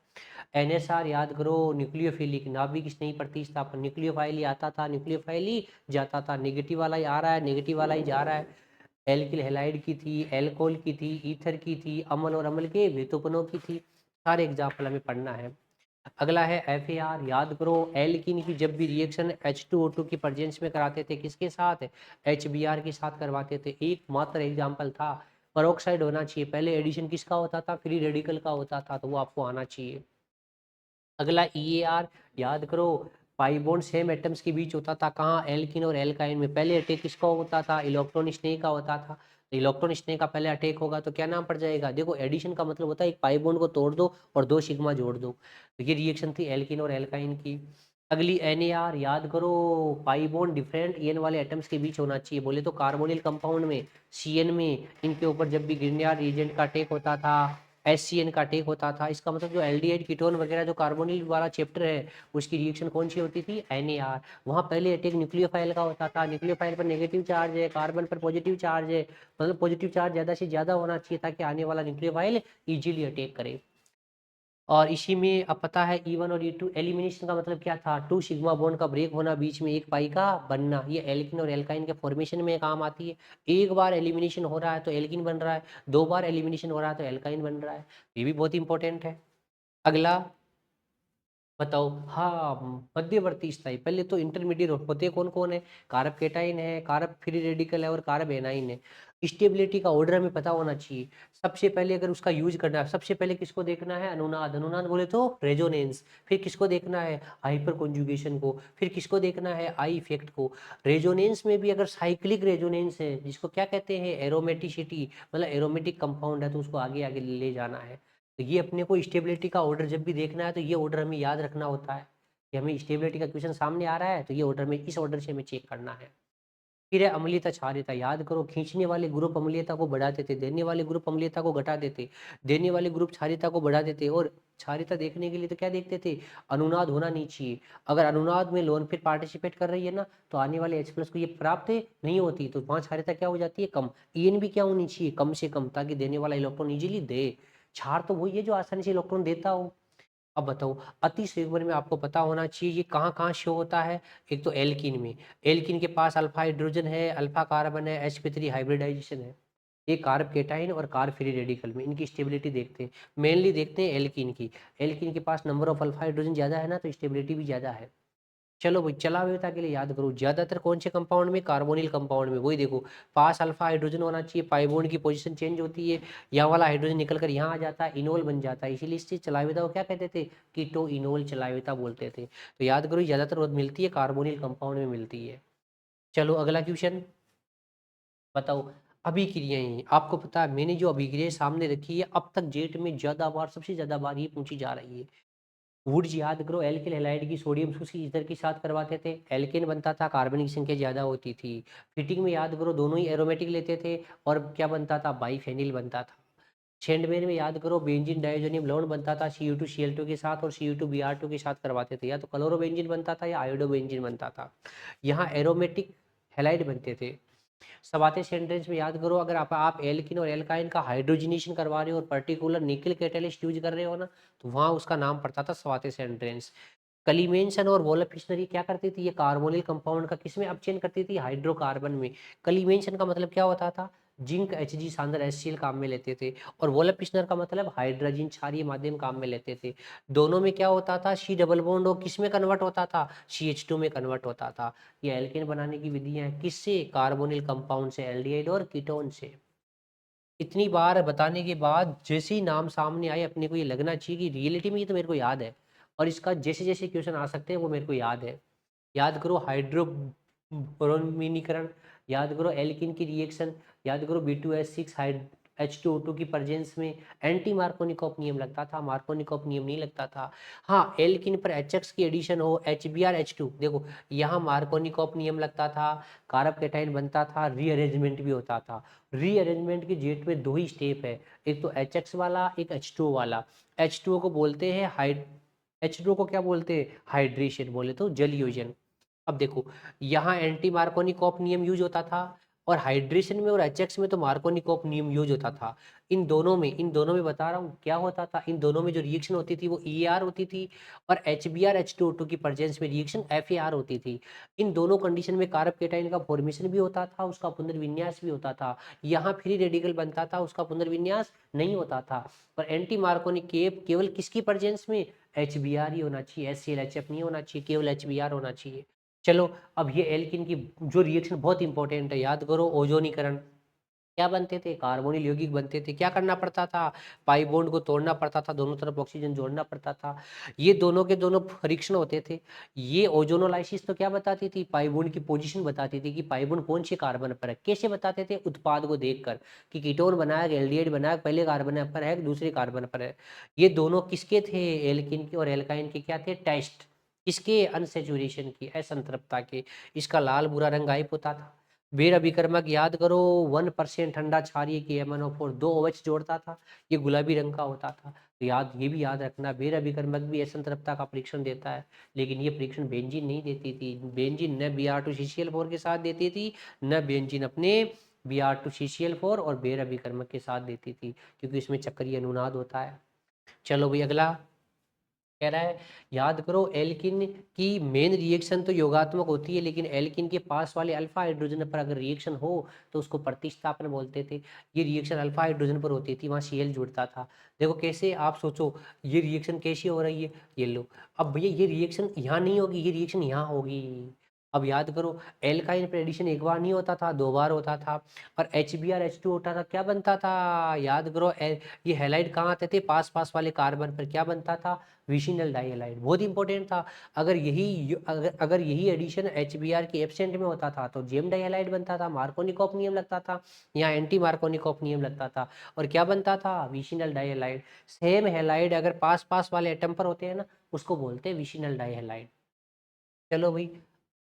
NSR याद करो, न्यूक्लियोफिलिक नाभिक स्नेही प्रतिस्थापन, न्यूक्लियोफाइल ही आता था, न्यूक्लियोफाइल ही जाता था, नेगेटिव वाला ही आ रहा है, नेगेटिव वाला ही जा रहा है। एल्किल हैलाइड की थी, एल्कोहल की थी, ईथर की थी, अम्ल और अम्ल के व्युत्पन्नों की थी। सारे एग्जाम्पल हमें पढ़ना है। अगला है FAR, याद करो एल्किन की जब भी रिएक्शन H2O2 की प्रेजेंस में कराते थे किसके साथ, HBr के साथ करवाते थे। एकमात्र एग्जाम्पल था, पेरोक्साइड होना चाहिए, पहले एडिशन किसका होता था, फ्री रेडिकल का होता था, तो वो आपको आना चाहिए। अगला EAR, याद करो पाई बॉन्ड सेम एटम्स के बीच होता था, कहाँ, एल्किन और एल्काइन में। पहले अटैक किसका होता था, इलेक्ट्रॉन स्नेह का होता था। तो इलेक्ट्रॉन स्नेह का पहले अटैक होगा तो क्या नाम पड़ जाएगा, देखो एडिशन का मतलब होता है एक पाई बॉन्ड को तोड़ दो और 2 सिग्मा जोड़ दो। तो ये रिएक्शन थी एल्किन और एल्काइन की। अगली NAR, याद करो पाई बॉन्ड डिफरेंट EN वाले एटम्स के बीच होना चाहिए, बोले तो कार्बोनिल कंपाउंड में, CN में, इनके ऊपर जब भी ग्रिग्नार्ड रिएजेंट का अटैक होता था, SCN का अटैक होता था, इसका मतलब जो एल्डिहाइड कीटोन वगैरह जो कार्बोनिल वाला चैप्टर है उसकी रिएक्शन कौन सी होती थी, NAR। वहाँ पहले अटैक न्यूक्लियोफाइल का होता था, न्यूक्लियोफाइल पर नेगेटिव चार्ज है, कार्बन पर पॉजिटिव चार्ज है, मतलब पॉजिटिव चार्ज ज़्यादा से ज़्यादा होना चाहिए ताकि आने वाला न्यूक्लियोफाइल इजीली अटैक करे। और इसी में अब पता है E1 और E2 एलिमिनेशन का मतलब क्या था, 2 सिग्मा बॉन्ड का ब्रेक होना, बीच में एक पाई का बनना, ये एल्किन और एल्काइन के फॉर्मेशन में काम आती है। एक बार एलिमिनेशन हो रहा है तो एल्किन बन रहा है, 2 बार एलिमिनेशन हो रहा है तो एल्काइन बन रहा है, ये भी बहुत इंपॉर्टेंट है। अगला बताओ, हाँ मध्यवर्ती स्थाई, पहले तो इंटरमीडिएट होते कौन कौन है, कारब केटाइन है, कारब फ्री रेडिकल है और कारब एनाइन है। स्टेबिलिटी का ऑर्डर हमें पता होना चाहिए। सबसे पहले अगर उसका यूज करना है, सबसे पहले किसको देखना है, अनुनाद, अनुनाद बोले तो रेजोनेंस, फिर किसको देखना है, हाइपर कॉन्जुगेशन को, फिर किसको देखना है, आई इफेक्ट को। रेजोनेंस में भी अगर साइक्लिक रेजोनेंस है, जिसको क्या कहते हैं, एरोमेटिसिटी, मतलब एरोमेटिक कंपाउंड है, तो उसको आगे आगे ले जाना है। तो ये अपने को स्टेबिलिटी का ऑर्डर जब भी देखना है तो ये ऑर्डर हमें याद रखना होता है कि हमें स्टेबिलिटी का क्वेश्चन सामने आ रहा है तो ये ऑर्डर में, इस ऑर्डर से हमें चेक करना है। फिर है अम्लीयता क्षारीयता, याद करो खींचने वाले ग्रुप अम्लीयता को बढ़ा देते, देने वाले ग्रुप अम्लीयता को घटा देते, देने वाले ग्रुप क्षारीयता को बढ़ा देते। और क्षारीयता देखने के लिए तो क्या देखते थे, अनुनाद होना नहीं चाहिए। अगर अनुनाद में लोन फिर पार्टिसिपेट कर रही है ना तो आने वाले H+ को ये प्राप्त नहीं होती, तो वहाँ क्षारीयता क्या हो जाती है, कम। EN भी क्या होनी चाहिए, कम से कम, ताकि देने वाला इलेक्ट्रॉन इजीली दे। क्षार तो वही है जो आसानी से इलेक्ट्रॉन देता हो। अब बताओ, अति संयुग्मन में आपको पता होना चाहिए ये कहाँ कहाँ शो होता है। एक तो एल्किन में, एल्किन के पास अल्फा हाइड्रोजन है, अल्फा कार्बन है, sp3 हाइब्रिडाइजेशन है। ये कार्ब केटाइन और कार्ब फ्री रेडिकल में इनकी स्टेबिलिटी देखते हैं, मेनली देखते हैं एल्किन की। एल्किन के पास नंबर ऑफ अल्फा हाइड्रोजन ज़्यादा है ना तो स्टेबिलिटी भी ज़्यादा है। चलो भाई, चलावेता के लिए याद करो, ज्यादातर कौन से कंपाउंड में, कार्बोनिल कंपाउंड में। वही देखो, पास अल्फा हाइड्रोजन होना चाहिए, पाई बॉन्ड की पोजीशन चेंज होती है, यहाँ वाला हाइड्रोजन निकल कर यहाँ आ जाता है, इनोल बन जाता है, इसीलिए इससे चलावेता को क्या कहते थे, कीटो इनोल चलावेता बोलते थे। तो याद करो ज्यादातर मिलती है कार्बोनिल कंपाउंड में मिलती है। चलो अगला क्वेश्चन बताओ, अभिक्रियाएं। आपको पता है मैंने जो अभिक्रिया सामने रखी है अब तक जेट में ज्यादा बार, सबसे ज्यादा बार ये पूछी जा रही है। वुड्स, याद करो एल्किल हैलाइड की सोडियम सूसी ईथर के साथ करवाते थे, एल्केन बनता था, कार्बन की संख्या ज्यादा होती थी। फिटिंग में याद करो दोनों ही एरोमेटिक लेते थे, और क्या बनता था, बाईफेनिल बनता था। शेंडमेन में याद करो बेंजीन डाइजोनियम लवण बनता था Cu2Cl2 के साथ, और Cu2Br2 के साथ करवाते थे, या तो क्लोरोबेंजीन बनता था या आयोडोबेंजीन बनता था। यहाँ एरोमेटिक हैलाइड बनते थे। सवाते सेंटेंस में याद करो, अगर आप एल्किन और एल्काइन का हाइड्रोजनेशन करवा रहे हो और पर्टिकुलर निकल कैटेलिस्ट यूज कर रहे हो ना, तो वहाँ उसका नाम पड़ता था सवाते सेंटेंस। कलीमेंशन और वोलाफिशनरी क्या करती थी, ये कार्बोनिल कंपाउंड का किसमें अपचयन करती थी, हाइड्रोकार्बन में। कलीमेंशन का मतलब क्या होता था, जिंक Hg सांद्र HCl काम में लेते थे, और वोलाफिशनर का मतलब हाइड्रोजन क्षारीय माध्यम काम में लेते थे। दोनों में क्या होता था, सी डबल बॉन्ड और किस में कन्वर्ट होता था, CH2 में कन्वर्ट होता था। ये एल्केन बनाने की विधियां हैं, किससे, कार्बोनिल कंपाउंड से, एल्डिहाइड और कीटोन से। इतनी बार बताने के बाद जैसे ही नाम सामने आए अपने को ये लगना चाहिए कि रियलिटी में ये तो मेरे को याद है, और इसका जैसे जैसे क्वेश्चन आ सकते हैं वो मेरे को याद है। याद करो हाइड्रोब्रोमीनीकरण, याद करो एल्किन की रिएक्शन, याद करो B2H6 H2O2 की प्रेजेंस में एंटी मार्कोनिकॉफ नियम लगता था, मार्कोनिकॉफ नियम नहीं लगता था। हाँ, एल्किन पर HX की एडिशन हो, HBrH2, देखो यहाँ मार्कोनिकॉफ नियम लगता था, कारब कैटाइन बनता था, रीअरेंजमेंट भी होता था। रीअरेंजमेंट की जेट में दो ही स्टेप है, एक तो HX वाला, एक H2O वाला। H2O को बोलते हैं H2O को क्या बोलते हैं, हाइड्रेशन, बोले तो जल योजन। अब देखो, यहाँ एंटी मार्कोनिकॉफ नियम यूज होता था, और हाइड्रेशन में और एचएक्स में तो मार्कोनिकॉफ नियम यूज होता था। इन दोनों में बता रहा हूँ क्या होता था, इन दोनों में जो रिएक्शन होती थी वो EAR होती थी, और HBrH2O2 की प्रेजेंस में रिएक्शन FAR होती थी। इन दोनों कंडीशन में कारब केटाइन का फॉर्मेशन भी होता था, उसका पुनर्विन्यास भी होता था। यहाँ फ्री रेडिकल बनता था, उसका पुनर्विन्यास नहीं होता था। पर एंटी मार्कोनिक केवल किसकी प्रेजेंस में, HBr ही होना चाहिए, HClHF नहीं होना चाहिए, केवल HBr होना चाहिए। चलो, अब ये एल्किन की जो रिएक्शन बहुत इंपॉर्टेंट है, याद करो, ओजोनीकरण। क्या बनते थे, कार्बोनिल यौगिक बनते थे। क्या करना पड़ता था, पाई बॉन्ड को तोड़ना पड़ता था, दोनों तरफ ऑक्सीजन जोड़ना पड़ता था। ये दोनों के दोनों फ्रिक्शन होते थे। ये ओजोनोलाइसिस तो क्या बताती थी, पाई बॉन्ड की पोजीशन बताती थी कि पाई बॉन्ड कौन से कार्बन पर है। कैसे बताते थे, उत्पाद को देखकर कि कीटोन बनाया, एल्डिहाइड बनाया, पहले कार्बन पर है दूसरे कार्बन पर है। ये दोनों किसके थे, एल्किन के और एल्काइन के क्या थे, टेस्ट। किसके, अनसेचुरेशन की, असंतृप्तता के। इसका लाल बुरा रंग गायब होता था। बेर अभिकर्मक याद करो, 1% ठंडा क्षारीय के MnO4 दो OH जोड़ता था, ये गुलाबी रंग का होता था। तो ये भी याद रखना, बेर अभिकर्मक भी असंतृप्तता का परीक्षण देता है, लेकिन ये परीक्षण बेंजीन नहीं देती थी। बेंजीन न Br2CCl4 के साथ देती थी, न बेंजीन अपने Br2CCl4 और बेर अभिकर्मक के साथ देती थी, क्योंकि इसमें चक्रीय अनुनाद होता है। चलो भाई अगला कह रहा है, याद करो एल्किन की मेन रिएक्शन तो योगात्मक होती है, लेकिन एल्किन के पास वाले अल्फा हाइड्रोजन पर अगर रिएक्शन हो तो उसको प्रतिस्थापन बोलते थे। ये रिएक्शन अल्फा हाइड्रोजन पर होती थी, वहाँ Cl जुड़ता था। देखो कैसे, आप सोचो ये रिएक्शन कैसी हो रही है, ये लो। अब भैया ये रिएक्शन यहाँ नहीं होगी, ये रिएक्शन यहाँ होगी। अब याद करो, एल्काइन पर एडिशन एक बार नहीं होता था, दो बार होता था। और HBrH2 होता था, क्या बनता था, याद करो, ये हैलाइड कहाँ आते थे, पास पास वाले कार्बन पर क्या बनता था, विशिनल डाइहैलाइड। बहुत इंपॉर्टेंट था। अगर यही एडिशन HBr के एब्सेंट में होता था तो जेम डाइहैलाइड बनता था, मार्कोनिकॉफ नियम लगता था, यहाँ एंटी मार्कोनिकॉफ नियम लगता था, और क्या बनता था, विशिनल डाइहैलाइड। सेम हैलाइड अगर पास पास वाले एटम पर होते हैं ना, उसको बोलते हैं विशिनल डाइहैलाइड। चलो भाई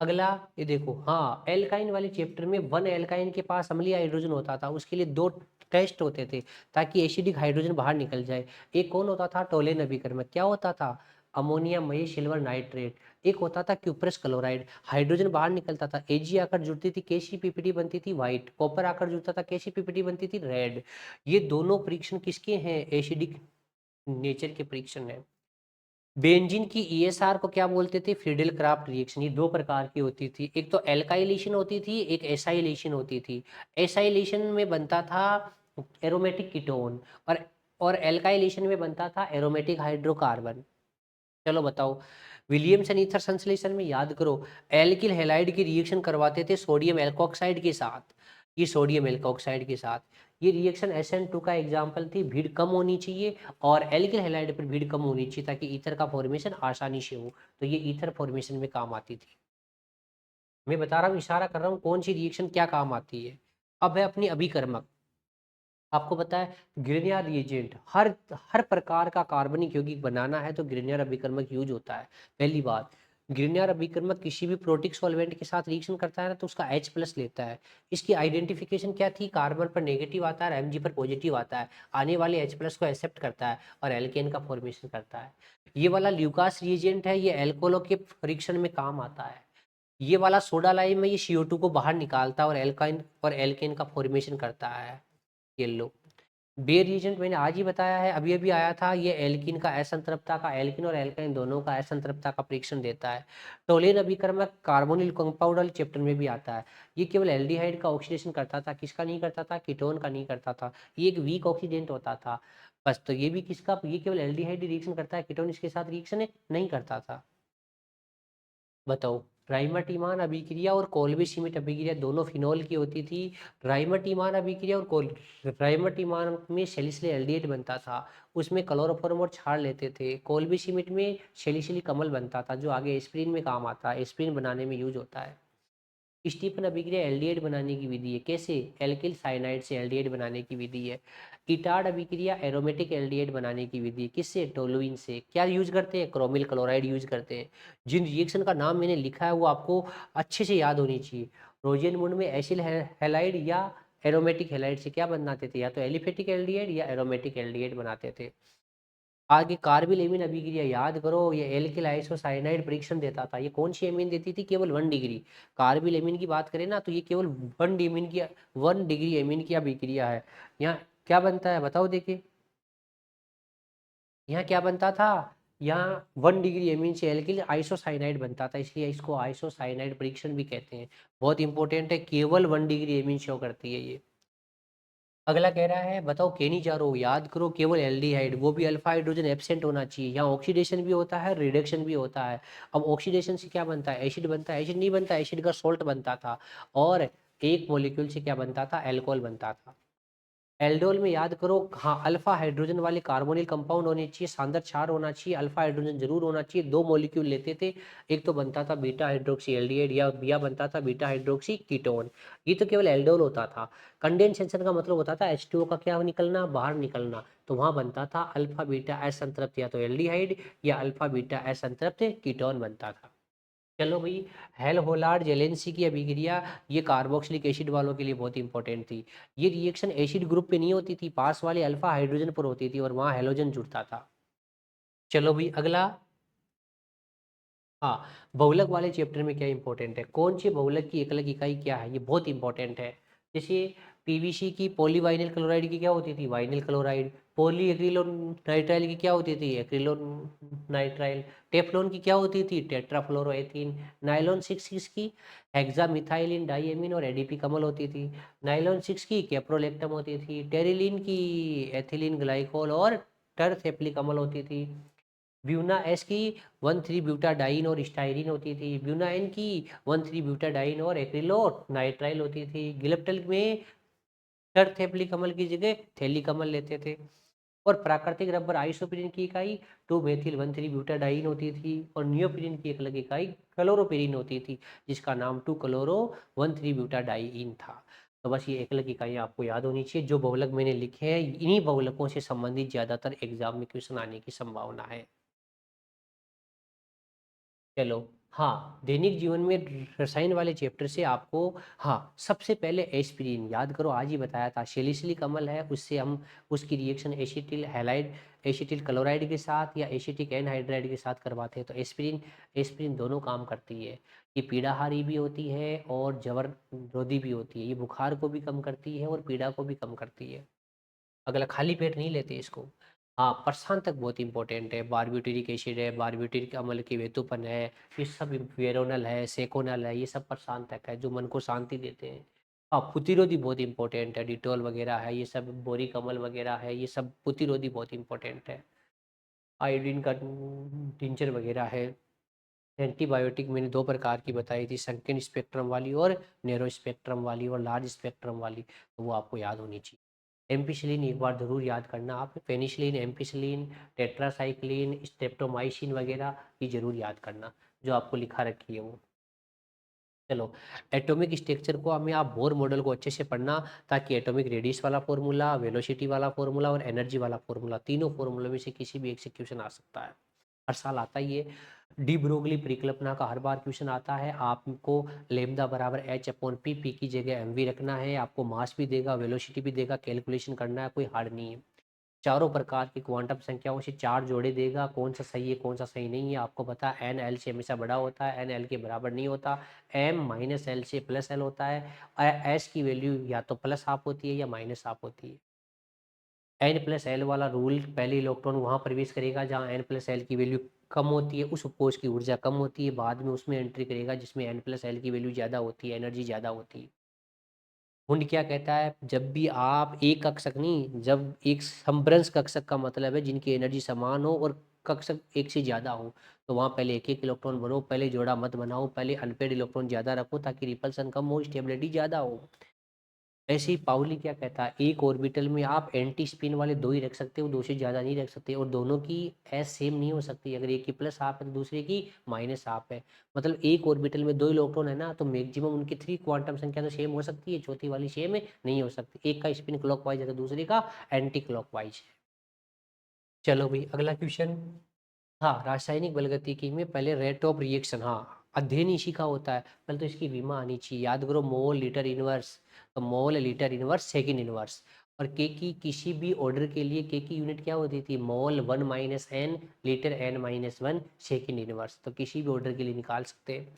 अगला, ये देखो, हाँ, एल्काइन वाले चैप्टर में वन एल्काइन के पास अम्लीय हाइड्रोजन होता था, उसके लिए दो टेस्ट होते थे ताकि एसिडिक हाइड्रोजन बाहर निकल जाए। एक कौन होता था, टोलेन अभिकर्मक। क्या होता था, अमोनिया मय सिल्वर नाइट्रेट। एक होता था क्यूप्रस क्लोराइड, हाइड्रोजन बाहर निकलता था, Ag आकर जुड़ती थी, KCpPd बनती थी व्हाइट, कॉपर आकर जुड़ता था, KCpPd बनती थी रेड। ये दोनों परीक्षण किसके हैं, एसिडिक नेचर के परीक्षण है। बेंजीन की ESR को क्या बोलते थे, फ्रीडेल क्राफ्ट रिएक्शन। ये दो प्रकार की होती थी, एक तो एल्काइलेशन होती थी, एक एसाइलेशन होती थी। एसाइलेशन में बनता था एरोमेटिक कीटोन, और एल्काइलेशन में बनता था एरोमेटिक हाइड्रोकार्बन। चलो बताओ, विलियमसन ईथर संश्लेषण में याद करो, एल्किल हैलाइड की रिएक्शन करवाते थे सोडियम एल्कोक्साइड के साथ, ये सोडियम एल्कोक्साइड के साथ। ये रिएक्शन SN2 का एग्जाम्पल थी, भीड़ कम होनी चाहिए, और एल्किल हैलाइड पर भीड़ कम होनी चाहिए ताकि ईथर का फॉर्मेशन आसानी से हो, तो ये ईथर फॉर्मेशन में काम आती थी। मैं बता रहा हूँ, इशारा कर रहा हूँ कौन सी रिएक्शन क्या काम आती है। अब है अपनी अभिकर्मक। आपको पता है ग्रिनियर रिएजेंट, हर हर प्रकार का कार्बनिक यौगिक बनाना है तो ग्रिनियर अभिकर्मक यूज होता है। पहली बात, ग्रिनियर अभिकर्मक किसी भी प्रोटिक सॉल्वेंट के साथ रिएक्शन करता है ना तो उसका H+ लेता है। इसकी आइडेंटिफिकेशन क्या थी, कार्बन पर नेगेटिव आता है, Mg पर पॉजिटिव आता है, आने वाले H+ को एक्सेप्ट करता है और एल्केन का फॉर्मेशन करता है। ये वाला ल्यूकास रिएजेंट है, ये एल्कोहलों के फ्रिक्शन में काम आता है। ये वाला सोडा लाइम में ये CO2 को बाहर निकालता है और एल्काइन और एल्केन का फॉर्मेशन करता है। ये लो, बेयर रिएजेंट मैंने आज ही बताया है, अभी अभी आया था। ये एल्किन का असंतृप्तता का, एल्किन और एल्काइन दोनों का असंतृप्तता का परीक्षण देता है। टोलेन अभिकर्मक कार्बोनिल कंपाउंड वाले चैप्टर में भी आता है। ये केवल एल्डिहाइड का ऑक्सीडेशन करता था, किसका नहीं करता था? कीटोन का नहीं करता था। ये एक वीक ऑक्सीडेंट होता था बस। तो ये भी किसका? ये केवल एल्डिहाइड रिएक्शन करता है, कीटोन इसके साथ रिएक्शन नहीं करता था। बताओ, राइमाटिमान अभिक्रिया और कोल्बे सीमेंट अभिक्रिया दोनों फिनोल की होती थी। राइमाटिमान अभिक्रिया और राइमाटिमान में सैलिसिलिक एल्डिहाइड बनता था, उसमें क्लोरोफॉर्म और क्षार लेते थे। कोल्बे सीमेंट में सैलिसिलिक अम्ल बनता था, जो आगे एस्पिरिन में काम आता है, एस्पिरिन बनाने में यूज होता है। स्टीफन अभिक्रिया एल्डिहाइड बनाने की विधि है। कैसे? एल्किल साइनाइड से एल्डिहाइड बनाने की विधि है। इटार्ड अभिक्रिया एरोमेटिक एल्डिहाइड बनाने की विधि है। किससे? टोलुइन से। क्या यूज करते हैं? क्रोमिल क्लोराइड यूज करते हैं। जिन रिएक्शन का नाम मैंने लिखा है वो आपको अच्छे से याद होनी चाहिए। रोजेनमुंड में एसिल हैलाइड या एरोमेटिक हैलाइड से क्या बनाते थे? या तो एलिफेटिक एल्डिहाइड या एरोमेटिक एल्डिहाइड बनाते थे। आगे कार्बिल एमीन अभिक्रिया याद करो, ये एल्किल आइसोसाइनाइड परीक्षण देता था। ये कौन सी एमीन देती थी? केवल 1 डिग्री। कार्बिल एमीन की बात करें ना तो ये केवल 1 डिग्री एमीन की अभिक्रिया है। यहाँ क्या बनता है बताओ देखिए, यहाँ क्या बनता था? यहाँ 1 डिग्री एमीन से एल्किल आइसोसाइनाइड बनता था, इसलिए इसको आइसोसाइनाइड परीक्षण भी कहते हैं। बहुत इंपॉर्टेंट है, केवल 1 डिग्री एमीन शो करती है ये। अगला कह रहा है बताओ, केनिजारो याद करो, केवल एल्डिहाइड, वो भी अल्फा हाइड्रोजन एब्सेंट होना चाहिए। यहाँ ऑक्सीडेशन भी होता है, रिडक्शन भी होता है। अब ऑक्सीडेशन से क्या बनता है? एसिड बनता है। एसिड नहीं बनता, एसिड का सोल्ट बनता था। और एक मॉलिक्यूल से क्या बनता था? अल्कोहल बनता था। एल्डोल में याद करो, हाँ, अल्फा हाइड्रोजन वाले कार्बोनिल कंपाउंड होने चाहिए, सांद्र क्षार होना चाहिए, अल्फा हाइड्रोजन जरूर होना चाहिए। 2 मॉलिक्यूल लेते थे, एक तो बनता था बीटा हाइड्रोक्सी एल्डिहाइड या बनता था बीटा हाइड्रोक्सी कीटोन। ये तो केवल एल्डोल होता था। कंडेंसेशन का मतलब होता था H2O का क्या निकलना? बाहर निकलना। तो वहां बनता था अल्फा बीटा असंतृप्त या तो एल्डिहाइड या अल्फा बीटा असंतृप्त कीटोन बनता था। चलो भाई, हेल होलार्ड जेलेंसी की अभिक्रिया, ये कार्बोक्सिलिक एसिड वालों के लिए बहुत इंपॉर्टेंट थी। ये रिएक्शन एसिड ग्रुप पे नहीं होती थी, पास वाले अल्फा हाइड्रोजन पर होती थी और वहां हेलोजन जुड़ता था। चलो भाई अगला, हाँ, बहुलक वाले चैप्टर में क्या इंपॉर्टेंट है? कौन सी बहुलक की एकलक इकाई क्या है? ये बहुत इंपॉर्टेंट है। जैसे पीवीसी की पॉलीवाइनिल क्लोराइड की क्या होती थी? Vinyl chloride. पॉली एक्रिलोनाइट्राइल की क्या होती थी? एक्रिलोनाइट्राइल। टेफ्लॉन की क्या होती थी? टेट्राफ्लोरोएथीन। नायलॉन 6 की हेक्सामिथाइलिन डाइएमीन और एडीपी कमल होती थी। नायलॉन 6 की कैप्रोलेक्टम होती थी। टेरिलीन की एथिलीन ग्लाइकोल और टरथेप्लिक अमल होती थी। ब्यूना एस की 1,3-ब्यूटाडाइन और स्टाइरिन होती थी। ब्यूना एन की 1,3-ब्यूटाडाइन और एक्रिलो नाइट्राइल होती थी। गिलेप्टल में टरथेप्लिक अम्ल की जगह थैलिक अम्ल लेते थे। और प्राकृतिक रबर आइसोप्रीन की इकाई 2-मेथिल-1,3-ब्यूटाडाइन होती थी। और नियोप्रीन की एक अलग इकाई क्लोरोपेरीन होती थी, जिसका नाम 2-क्लोरो-1,3-ब्यूटाडाइन था। तो बस ये एक अलग इकाइयाँ आपको याद होनी चाहिए। जो बहुलक मैंने लिखे हैं, इन्हीं बहुलकों से संबंधित ज्यादातर एग्जाम में क्वेश्चन आने की संभावना है। चलो, हाँ, दैनिक जीवन में रसायन वाले चैप्टर से आपको, हाँ, सबसे पहले एस्पिरिन याद करो, आज ही बताया था। सैलिसिलिक अम्ल है, उससे हम उसकी reaction acetyl halide acetyl chloride के साथ या एसिटिक एनहाइड्राइड के साथ करवाते हैं। तो एस्पिरिन एस्पिरिन दोनों काम करती है। ये पीड़ाहारी भी होती है और जबररोधी भी होती है। ये बुखार को भी कम करती है और पीड़ा को भी कम करती है। अगला, खाली पेट नहीं लेते इसको। हाँ, प्रशांत तक बहुत इंपॉर्टेंट है। बारब्यूटेरिक एसिड है, बारब्यूटेरिक अम्ल की वेतुपन है, ये सब वेरोनल है, सेकोनल है, ये सब प्रशांत तक है जो मन को शांति देते हैं। हाँ, प्रतिरोधी बहुत इंपॉर्टेंट है, डिटॉल वगैरह है, ये सब बोरिक अम्ल वगैरह है, ये सब प्रतिरोधी बहुत इंपॉर्टेंट है। आयोडीन का टिंचर वगैरह है। एंटीबायोटिक मैंने 2 प्रकार की बताई थी, संकीर्ण स्पेक्ट्रम वाली और नैरो स्पेक्ट्रम वाली और लार्ज स्पेक्ट्रम वाली, तो वो आपको याद होनी चाहिए। एम्पिसिलिन एक बार जरूर याद करना आप, पेनिसिलिन, एम्पिसिलिन, टेट्रासाइक्लिन, स्ट्रेप्टोमाइसिन वगैरह ये जरूर याद करना, जो आपको लिखा रखी है वो। चलो, एटॉमिक स्ट्रक्चर को हमें आप बोर मॉडल को अच्छे से पढ़ना, ताकि एटॉमिक रेडियस वाला फॉर्मूला, वेलोसिटी वाला फॉर्मूला और एनर्जी वाला फॉर्मूला, तीनों फॉर्मूलों में से किसी भी एक से क्वेश्चन आ सकता है। हर साल आता ही है। डी ब्रोगली परिकल्पना का हर बार क्वेश्चन आता है। आपको लेमदा बराबर H/P, पी की जगह mv रखना है। आपको मास भी देगा, वेलोसिटी भी देगा, कैलकुलेशन करना है, कोई हार्ड नहीं है। चारों प्रकार की क्वांटम संख्याओं से चार जोड़े देगा, कौन सा सही है कौन सा सही नहीं है आपको पता है। एन एल से हमेशा बड़ा होता है, एन एल के बराबर नहीं होता, एम माइनस एल से प्लस एल होता है, एस की वैल्यू या तो प्लस हाफ होती है या माइनस हाफ होती है। एन प्लस एल वाला रूल, पहले इलेक्ट्रॉन वहां प्रवेश करेगा जहां एन प्लस एल की वैल्यू कम होती है, उस उपकोष की ऊर्जा कम होती है, बाद में उसमें एंट्री करेगा जिसमें एन प्लस एल की वैल्यू ज़्यादा होती है, एनर्जी ज़्यादा होती है। हुंड क्या कहता है, जब भी आप एक कक्षक नहीं, जब एक समभ्रंश कक्षक का मतलब है जिनकी एनर्जी समान हो और कक्षक एक से ज़्यादा हो, तो वहाँ पहले एक एक इलेक्ट्रॉन भरो, पहले जोड़ा मत बनाओ, पहले अनपेड इलेक्ट्रॉन ज़्यादा रखो ताकि रिपल्सन कम हो, स्टेबिलिटी ज़्यादा हो। ऐसे ही पाउली क्या कहता है, एक ऑर्बिटल में आप एंटी स्पिन वाले दो ही रख सकते हो, दो से ज़्यादा नहीं रख सकते, और दोनों की एस सेम नहीं हो सकती, अगर एक की प्लस हाफ है तो दूसरे की माइनस हाफ है। मतलब एक ऑर्बिटल में दो इलेक्ट्रॉन है ना, तो मैक्सिमम उनकी थ्री क्वांटम संख्या तो सेम हो सकती है, चौथी वाली सेम नहीं हो सकती, एक का स्पिन क्लॉकवाइज है तो दूसरे का एंटी क्लॉकवाइज है। चलो भाई अगला क्वेश्चन। हाँ, रासायनिक बलगतिकी में पहले रेट ऑफ रिएक्शन, हाँ अध्ययन इसी का होता है, पहले तो इसकी विमा आनी चाहिए, याद करो मोल लीटर इनवर्स, तो mole litre inverse second inverse. और के की किसी भी ऑर्डर के लिए के की यूनिट क्या होती थी, mole one minus n litre n minus one second inverse, तो किसी भी ऑर्डर के लिए निकाल सकते हैं।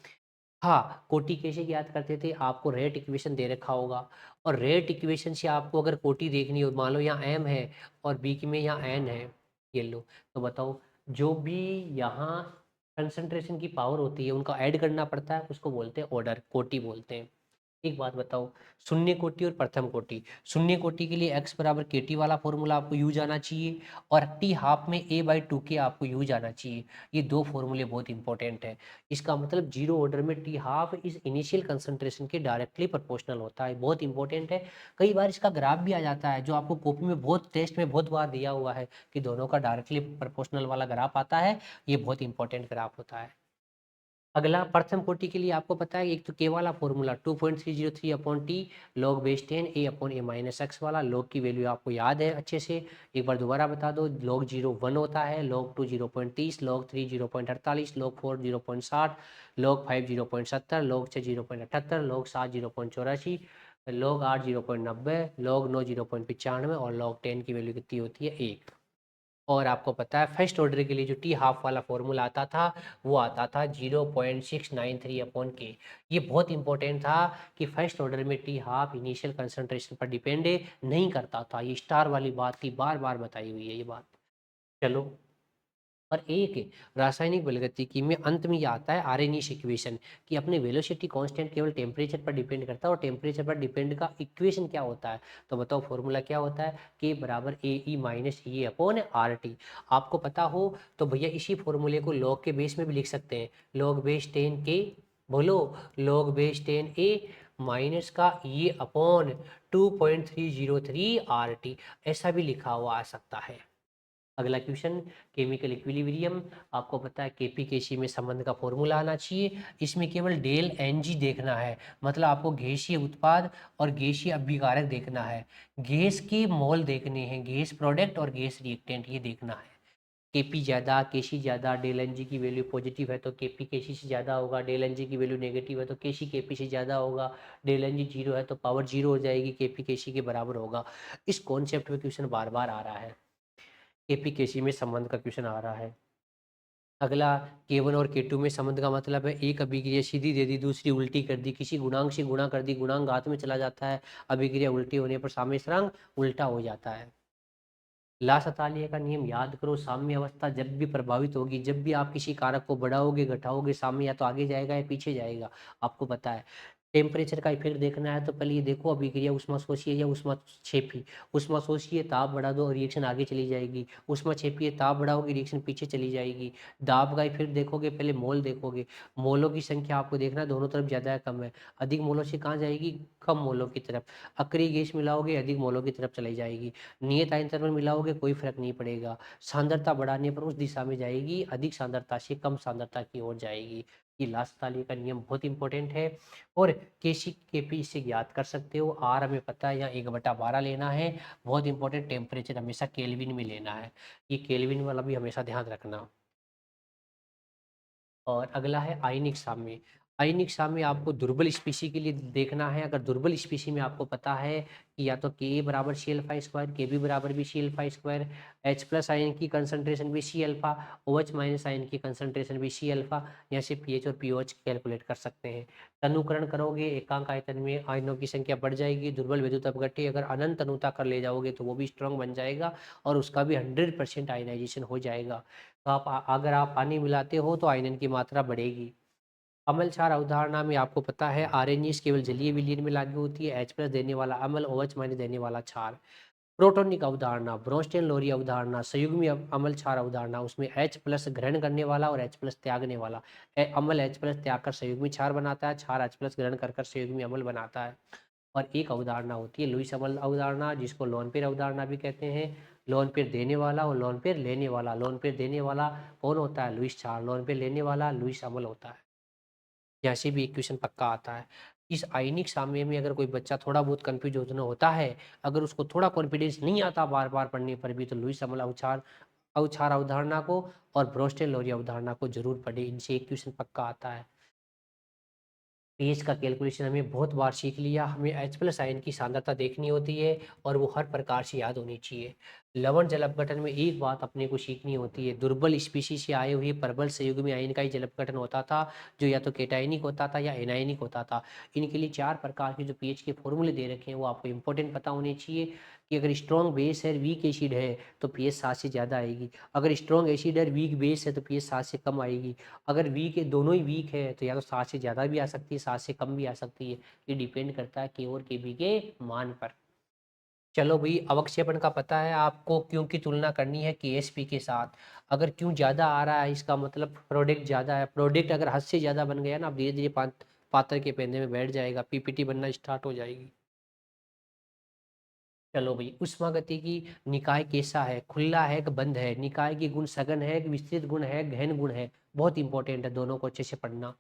हाँ, कोटि कैसे याद करते थे, आपको रेट इक्वेशन दे रखा होगा, और रेट इक्वेशन से आपको अगर कोटि देखनी हो, मान लो यहाँ एम है और बी में यहाँ एन है, ये लो, तो बताओ जो भी यहाँ कंसंट्रेशन की पावर होती है उनका ऐड करना पड़ता है, उसको बोलते हैं ऑर्डर, कोटि बोलते हैं। एक बात बताओ, शून्य कोटि और प्रथम कोटि, शून्य कोटि के लिए x बराबर के टी वाला फॉर्मूला आपको यूज आना चाहिए, और टी हाफ में a बाई टू के आपको यूज आना चाहिए। ये दो फॉर्मूले बहुत इंपॉर्टेंट है। इसका मतलब जीरो ऑर्डर में टी हाफ इस इनिशियल कंसंट्रेशन के डायरेक्टली प्रोपोर्शनल होता है, बहुत इंपॉर्टेंट है। कई बार इसका ग्राफ भी आ जाता है, जो आपको कॉपी में बहुत टेस्ट में बहुत बार दिया हुआ है कि दोनों का डायरेक्टली प्रोपोर्शनल वाला ग्राफ आता है, ये बहुत इंपॉर्टेंट ग्राफ होता है। अगला प्रथम कोटि के लिए आपको पता है, एक तो के वाला formula 2.303 upon T log base 10 ए अपॉन ए माइनस एक्स वाला, लॉग की वैल्यू आपको याद है अच्छे से, एक बार दोबारा बता दो, लॉग 0 1 होता है, log 2 0.30, log 3 0.48, log 4 0.60, log 5 0.70, log 6 0.78, log 7 0.84, log 8 0.90, log 9 0.95, और लॉग 10 की वैल्यू कितनी होती है 1। और आपको पता है फर्स्ट ऑर्डर के लिए जो टी हाफ वाला फॉर्मूला आता था, वो आता था 0.693 अपॉन के। ये बहुत इंपॉर्टेंट था कि फर्स्ट ऑर्डर में टी हाफ इनिशियल कंसंट्रेशन पर डिपेंड नहीं करता था, ये स्टार वाली बात थी, बार बार बताई हुई है ये बात। चलो, और एक रासायनिक बलगतिकी में अंत में ये आता है आर्हेनियस इक्वेशन, कि अपने वेलोसिटी कांस्टेंट केवल टेम्परेचर पर डिपेंड करता है, और टेम्परेचर पर डिपेंड का इक्वेशन क्या होता है, तो बताओ फॉर्मूला क्या होता है, के बराबर A E minus E upon R T. आपको पता हो तो भैया इसी फॉर्मूले को लॉग के बेस में भी लिख सकते हैं, लॉग बेस 10 के, बोलो, लॉग बेस 10 ए माइनस का ये अपॉन 2.303 आर टी, ऐसा भी लिखा हुआ आ सकता है। अगला क्वेश्चन, केमिकल इक्विलिब्रियम, आपको पता है केपी केसी में संबंध का फॉर्मूला आना चाहिए, इसमें केवल डेल एन जी देखना है, मतलब आपको गैसीय उत्पाद और गैसीय अभिकारक देखना है, गैस के मोल देखने हैं, गैस प्रोडक्ट और गैस रिएक्टेंट ये देखना है। केपी ज़्यादा केसी ज़्यादा, डेल एन जी की वैल्यू पॉजिटिव है तो केपी केसी से ज़्यादा होगा, डेल एन जी की वैल्यू नेगेटिव है तो केसी केपी से ज़्यादा होगा, डेल एन जी जीरो है तो पावर जीरो हो जाएगी, केपी केसी के बराबर होगा। इस कॉन्सेप्ट में क्वेश्चन बार बार आ रहा है, एपीकेसी में संबंध का क्वेश्चन आ रहा है। अगला, K1 और K2 में संबंध का मतलब है एक अभिक्रिया सीधी दे दी दूसरी उल्टी कर दी, किसी गुणांक से गुणा कर दी, गुणांक घात में चला जाता है, अभिक्रिया उल्टी होने पर साम्य स्थिरांक उल्टा हो जाता है। ला सतालिया का नियम याद करो, साम्य अवस्था जब भी प्रभावित होगी, जब भी आप किसी कारक को बढ़ाओगे घटाओगे, साम्य या तो आगे जाएगा या पीछे जाएगा, आपको पता है। टेम्परेचर का इफेक्ट देखना है तो पहले ये देखो अभिक्रिया ऊष्माशोषीय या ऊष्माक्षेपी, ऊष्माशोषीय ताप बढ़ा दो रिएक्शन आगे चली जाएगी, ऊष्माक्षेपीय ताप बढ़ाओगे रिएक्शन पीछे चली जाएगी। दाब का इफेक्ट देखोगे, पहले मोल देखोगे, मोलों की संख्या आपको देखना है दोनों तरफ ज्यादा है कम है, अधिक मोलों से कहाँ जाएगी, कम मोलों की तरफ, अक्रिय गैस मिलाओगे अधिक मोलों की तरफ चली जाएगी, नियत आयतन में मिलाओगे कोई फर्क नहीं पड़ेगा, सांद्रता बढ़ाने पर उस दिशा में जाएगी, अधिक सांद्रता से कम सांद्रता की ओर जाएगी। ये लास्ट ताली का नियम बहुत इंपॉर्टेंट है। और केसी केपी इससे ज्ञात कर सकते हो, आर हमें पता है यहाँ 1/12 लेना है, बहुत इंपॉर्टेंट, टेम्परेचर हमेशा केल्विन में लेना है, ये केल्विन वाला भी हमेशा ध्यान रखना। और अगला है आयनिक साम्य, आयनिक साम्य आपको दुर्बल स्पीशी के लिए देखना है। अगर दुर्बल स्पीशी में आपको पता है कि या तो के बराबर C alpha square, K B बराबर भी C alpha square, H plus ion की कंसंट्रेशन भी C alpha, O H minus ion की कंसंट्रेशन भी सी अल्फा, यहाँ से पी एच और पी ओ एच कैलकुलेट कर सकते हैं। तनुकरण करोगे एकांक आयतन में आयनों की संख्या बढ़ जाएगी। दुर्बल विद्युत अपघट्य अगर अनंत तनुता कर ले जाओगे तो वो भी स्ट्रॉन्ग बन जाएगा और उसका भी 100% आयनाइजेशन हो जाएगा। तो अगर आप पानी मिलाते हो तो आयनन की मात्रा बढ़ेगी। अम्ल क्षार अवधारणा में आपको पता है आरएनएस केवल जलीय विलयन में लागू होती है। H प्लस देने वाला अम्ल, OH माइनस देने वाला क्षार। प्रोटोनिक अवधारणा, ब्रोंस्टेन लोरी अवधारणा, संयुग्मी अम्ल क्षार अवधारणा, उसमें H प्लस ग्रहण करने वाला और H प्लस त्यागने वाला। अम्ल H प्लस त्याग कर संयुग्मी क्षार बनाता है, क्षार H प्लस ग्रहण कर कर संयुग्मी अम्ल बनाता है। और एक अवधारणा होती है लुईस अम्ल अवधारणा, जिसको लोन पेयर अवधारणा भी कहते हैं। लोन पेयर देने वाला और लोन पेयर लेने वाला। लोन पेयर देने वाला कौन होता है? लुईस क्षार। लोन पेयर लेने वाला लुईस अम्ल होता है। जैसे भी इक्वेशन पक्का आता है। इस आयनिक साम्य में अगर कोई बच्चा थोड़ा बहुत कंफ्यूज होता है, अगर उसको थोड़ा कॉन्फिडेंस नहीं आता बार बार पढ़ने पर भी, तो लुईस अम्ल अवक्षार अवक्षार अवधारणा को और ब्रोस्टेन लोरी अवधारणा को जरूर पढ़े। इनसे एक क्वेश्चन पक्का आता है। पीएच का कैलकुलेशन हमें बहुत बार सीख लिया। हमें H प्लस आयन की सांद्रता देखनी होती है और वो हर प्रकार से याद होनी चाहिए। लवण जल अपघटन में एक बात अपने को सीखनी होती है, दुर्बल स्पीशी से आए हुए प्रबल संयुग्मी आयन का ही जल अपघटन होता था, जो या तो केटायनिक होता था या एनायनिक होता था। इनके लिए 4 प्रकार के जो पीएच के फॉर्मूले दे रखे हैं वो आपको इंपॉर्टेंट पता होने चाहिए कि अगर स्ट्रॉन्ग बेस है, वीक एसिड है, तो पीएच 7 से ज़्यादा आएगी। अगर स्ट्रॉन्ग एसिड है, वीक बेस है, तो पीएच 7 से कम आएगी। अगर वीक है, दोनों ही वीक है, तो या तो 7 से ज़्यादा भी आ सकती है, 7 से कम भी आ सकती है। ये डिपेंड करता है के और के बी के मान पर। चलो भाई, अवक्षेपण का पता है आपको, क्यों की तुलना करनी है केएसपी के साथ। अगर क्यों ज़्यादा आ रहा है, इसका मतलब प्रोडक्ट ज़्यादा है। प्रोडक्ट अगर हद से ज़्यादा बन गया ना, धीरे धीरे पात्र के पेंदे में बैठ जाएगा, पीपीटी बनना स्टार्ट हो जाएगी। चलो भाई, उष्मागतिकी निकाय कैसा है? खुला है कि बंद है? निकाय की गुण सघन है कि विस्तृत गुण है, गहन गुण है? बहुत इंपॉर्टेंट है, दोनों को अच्छे से पढ़ना।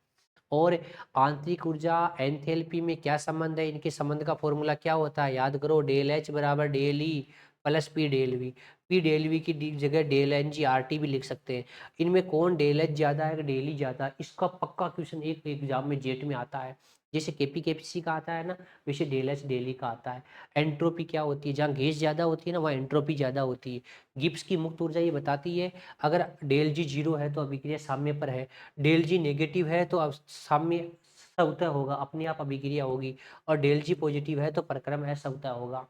और आंतरिक ऊर्जा एंथैल्पी में क्या संबंध है? इनके संबंध का फॉर्मूला क्या होता है? याद करो, डेल एच बराबर del E plus P del V. P del V की जगह del N G R T भी लिख सकते हैं। इनमें कौन डेल एच ज्यादा है कि डेल ई ज्यादा है? इसका पक्का क्वेश्चन एक एग्जाम में जेट में आता है। जैसे केपी केपीसी का आता है ना, वैसे डेल एच डेल ई का आता है। एंट्रोपी क्या होती है? जहाँ गैस ज्यादा होती है ना, वहाँ एंट्रोपी ज्यादा होती है। गिब्स की मुक्त ऊर्जा ये बताती है, अगर डेल जी जीरो है तो अभिक्रिया साम्य पर है, डेल जी नेगेटिव है तो अब साम्य सवतः होगा, अपने आप अभिक्रिया होगी, और डेल जी पॉजिटिव है तो प्रक्रम असवतः होगा।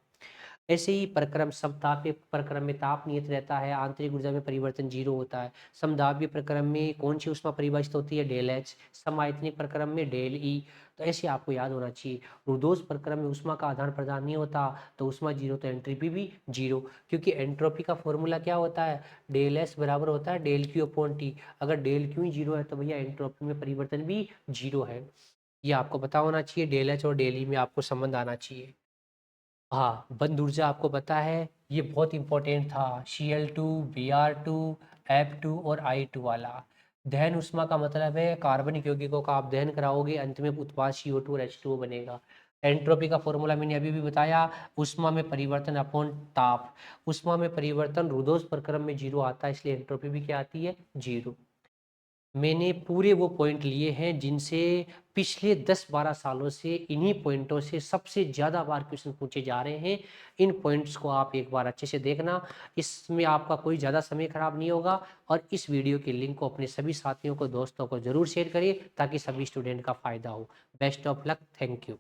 ऐसे ही प्रक्रम समतापीय प्रक्रम में ताप नियत रहता है, आंतरिक ऊर्जा में परिवर्तन जीरो होता है। समदाबीय प्रक्रम में कौन सी ऊष्मा परिभाषित होती है? Del H. समायतनिक प्रक्रम में डेल ई। तो ऐसे आपको याद होना चाहिए। रुदोष प्रक्रम में ऊष्मा का आदान प्रदान नहीं होता, तो ऊष्मा जीरो तो एंट्रोपी भी जीरो, क्योंकि एंट्रोपी का फॉर्मूला क्या होता है? डेल एस बराबर होता है डेल क्यू अपॉन टी। अगर डेल क्यू ही जीरो है तो भैया एंट्रोपी में परिवर्तन भी जीरो है। ये आपको पता होना चाहिए। डेल एच और डेल ई में आपको संबंध आना चाहिए। हाँ, बंद ऊर्जा आपको पता है, ये बहुत इंपॉर्टेंट था। Cl2, Br2, F2 और I2 वाला। दहन ऊष्मा का मतलब है कार्बनिक यौगिकों का आप दहन कराओगे, अंत में उत्पाद CO2 और H2O बनेगा। एंट्रोपी का फॉर्मूला मैंने अभी भी बताया, ऊष्मा में परिवर्तन अपॉन ताप। ऊष्मा में परिवर्तन रुदोष प्रक्रम में जीरो आता है, इसलिए एंट्रोपी भी क्या आती है? जीरो। मैंने पूरे वो पॉइंट लिए हैं जिनसे पिछले 10-12 सालों से इन्हीं पॉइंटों से सबसे ज़्यादा बार क्वेश्चन पूछे जा रहे हैं। इन पॉइंट्स को आप एक बार अच्छे से देखना, इसमें आपका कोई ज़्यादा समय खराब नहीं होगा। और इस वीडियो के लिंक को अपने सभी साथियों को, दोस्तों को ज़रूर शेयर करिए ताकि सभी स्टूडेंट का फ़ायदा हो। Best of luck, thank you.